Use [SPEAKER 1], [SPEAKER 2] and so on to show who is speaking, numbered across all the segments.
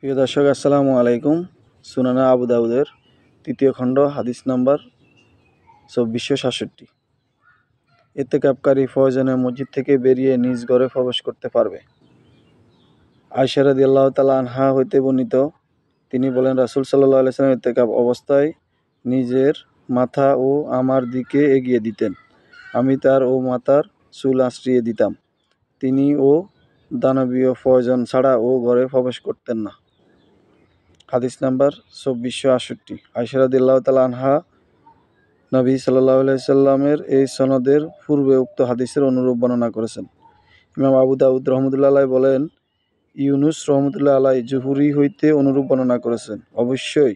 [SPEAKER 1] প্রিয় দর্শক, আসসালামু আলাইকুম। সুনানা আবু দাউদের ৩য় খণ্ড, হাদিস নাম্বার ২৪৬৭। ইতিকাফকারী প্রয়োজনে মসজিদ থেকে বেরিয়ে নিজ ঘরে প্রবেশ করতে পারবে। আয়েশা রাদিয়াল্লাহু তাআলা আনহা হইতে বর্ণিত, তিনি বলেন, রাসূল সাল্লাল্লাহু আলাইহি ওয়াসাল্লাম ইতিকাফ অবস্থায় নিজের মাথা ও আমার দিকে এগিয়ে দিতেন। আমি তার ও মাথার চুল আঁচড়িয়ে দিতাম। তিনি ও দানবীয় প্রয়োজন ছাড়া ও ঘরে প্রবেশ করতেন না। হাদিস নাম্বার ২৪৬৮। আয়েশা রাদিয়াল্লাহু তাআলা আনহা নবী সাল্লাল্লাহু আলাইহি সাল্লামের এই সনদের পূর্বে উক্ত হাদিসের অনুরূপ বর্ণনা করেছেন। ইমাম আবু দাউদ রহমতুল্লাহ আলাইহি বলেন, ইউনুস রহমতুল্লাহ আলাইহি জুহরি হইতে অনুরূপ বর্ণনা করেছেন। অবশ্যই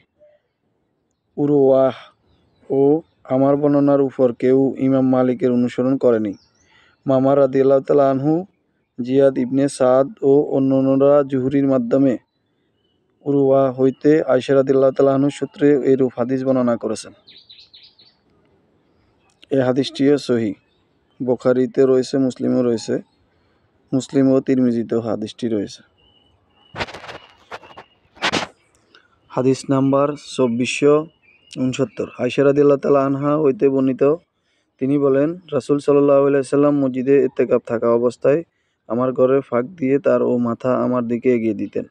[SPEAKER 1] উরওয়াহ ও আমার বর্ণনার উপর কেউ ইমাম মালিকের অনুসরণ করেনি। মামার রাদিয়াল্লাহু তাআলা আনহু, জিয়াদ ইবনে সাদ ও অন্যান্যরা জুহরির মাধ্যমে উরওয়া হইতে আয়েশা রাদিয়াল্লাহু তাআলা আনহু সূত্রে এরূপ হাদিস বর্ণনা করেছেন। এই হাদিসটিও সহিহ। বুখারীতে রয়েছে, মুসলিমও রয়েছে। মুসলিম ও তিরমিজিতেও হাদিসটি রয়েছে। হাদিস নাম্বার ২৪৬৯। আয়েশা রাদিয়াল্লাহু তাআলা আনহা হইতে বর্ণিত, তিনি বলেন, রাসূল সাল্লাল্লাহু আলাইহি সাল্লাম মসজিদে ইতিকাফ থাকা অবস্থায় আমার ঘরের ফাঁক দিয়ে তার ও মাথা আমার দিকে এগিয়ে দিতেন।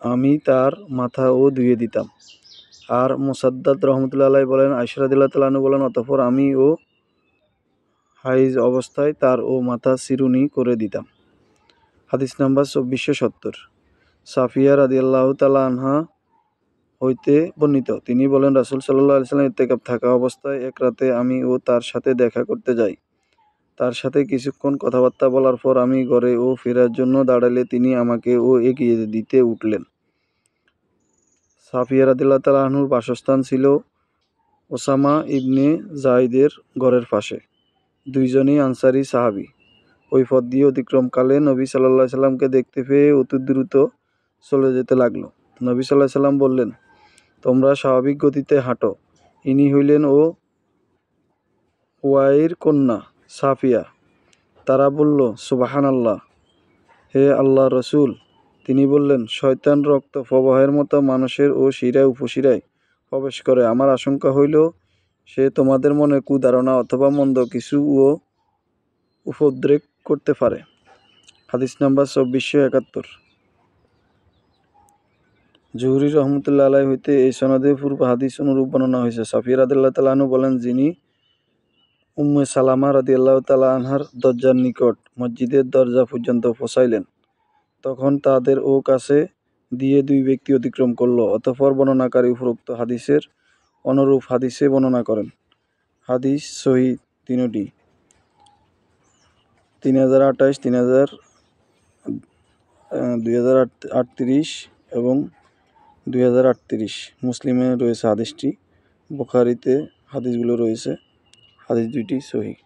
[SPEAKER 1] আমি তার মাথা ও ধুয়ে দিতাম। আর মুসাদ্দাদ রহমতুল্লাহ আলাইহি বলেন, আয়েশা রাদিয়াল্লাহু তাআলা আনহা বলেন, অতঃপর আমি ও হাইজ অবস্থায় তার ও মাথা চিরুনি করে দিতাম। হাদিস নাম্বার ২৪৭০। সাফিয়া রাদিয়াল্লাহু তাআলা আনহা হইতে বর্ণিত, তিনি বলেন, রাসূল সাল্লাল্লাহু আলাইহি সাল্লাম ইতিকাফ থাকা অবস্থায় এক রাতে আমি ও তার সাথে দেখা করতে যাই। তার সাথে কিছুক্ষণ কথাবার্তা বলার পর আমি ঘরে ও ফেরার জন্য দাঁড়ালে তিনি আমাকে ও এগিয়ে দিতে উঠলেন। সাফিয়া রাদিয়াল্লাহু তাআলা আনহুর বাসস্থান ছিল ওসামা ইবনে যায়েদের ঘরের পাশে। দুইজনই আনসারী সাহাবী। ওই পথ দিয়ে অতিক্রমকালে নবী সাল্লাল্লাহু আলাইহি সাল্লামকে দেখতে পেয়ে অতি দ্রুত চলে যেতে লাগলো। নবী সাল্লাল্লাহু আলাইহি সাল্লাম বললেন, তোমরা স্বাভাবিক গতিতে হাঁটো। ইনি হইলেন ওয়াইর কন্যা সাফিয়া। তারা বলল, সুবহানাল্লাহ, হে আল্লাহর রাসূল। তিনি বললেন, শয়তান রক্ত প্রবাহের মতো মানুষের ও শিরায় উপশিরায় প্রবেশ করে। আমার আশঙ্কা হইল সে তোমাদের মনে কুধারণা অথবা মন্দ কিছু ও উপদ্রেক করতে পারে। হাদিস নাম্বার ২৪৭১। জুহরি রহমতুল্লাহ আলাইহি হইতে এই সনদে পূর্ব হাদিস অনুরূপ বর্ণনা হয়েছে। সাফিয়া রাদিয়াল্লাহু তাআলা আনহু বলেন, যিনি উম্মে সালামা রাদিয়াল্লাহু তাআলা আনহার দরজার নিকট মসজিদের দরজা পর্যন্ত পৌঁছাইলেন, তখন তাদের ও কাছে দিয়ে দুই ব্যক্তি অতিক্রম করল। অতঃপর বর্ণনাকারী উপরোক্ত হাদিসের অনুরূপ হাদিসে বর্ণনা করেন। হাদিস সহিহ তিনটি, ৩০২৮, ২০৩৮ এবং ২০৩৮। মুসলিমে রয়েছে হাদিসটি, বুখারীতে হাদিসগুলো রয়েছে। হাদিস দুইটি সহিহ।